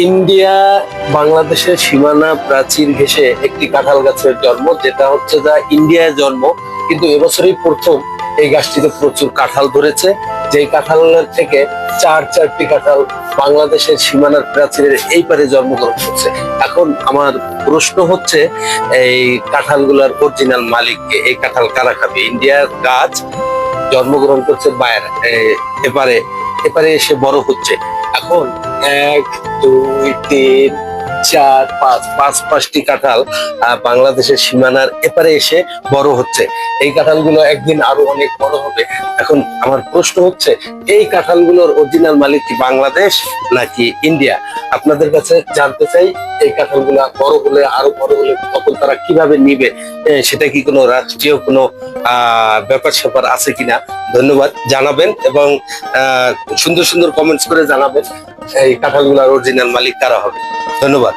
India বাংলাদেশের সীমানা প্রাচীর ঘেঁষে একটি কাঁঠাল গাছের জন্ম, যেটা হচ্ছে যা ইন্ডিয়ায় জন্ম, কিন্তু এবছরই প্রথম এই গাছটিতে প্রচুর কাঁঠাল ধরেছে। যেই কাঁঠালের থেকে চারটি কাঁঠাল বাংলাদেশের সীমানার প্রাচীরের এই পারে জন্মগ্রহণ করছে। এখন আমার প্রশ্ন হচ্ছে, এই কাঁঠালগুলোর অরিজিনাল মালিককে? এই কাঁঠাল কারা খাবে? ইন্ডিয়ার গাছ জন্মগ্রহণ করছে এপারে এপারে এসে বড় হচ্ছে। এখন 1 2 3 4 5টি কাঁঠাল বাংলাদেশের সীমানার এপারে এসে বড় হচ্ছে। এই কাঁঠালগুলো একদিন আরো অনেক বড় হবে। এখন আমার প্রশ্ন হচ্ছে, এই কাঁঠালগুলোর অরিজিনাল মালিক কি বাংলাদেশ নাকি ইন্ডিয়া? আপনাদের কাছে জানতে চাই। এই কাঁঠালগুলা বড় হলে, আরো বড় হলে তখন তারা কিভাবে নিবে? সেটা কি কোনো রাষ্ট্রীয় কোনো ব্যাপার স্যাপার আছে কিনা? ধন্যবাদ, জানাবেন এবং সুন্দর সুন্দর কমেন্টস করে জানাবেন এই কাঁঠালগুলোর অরিজিনাল মালিক কারা হবে। ধন্যবাদ।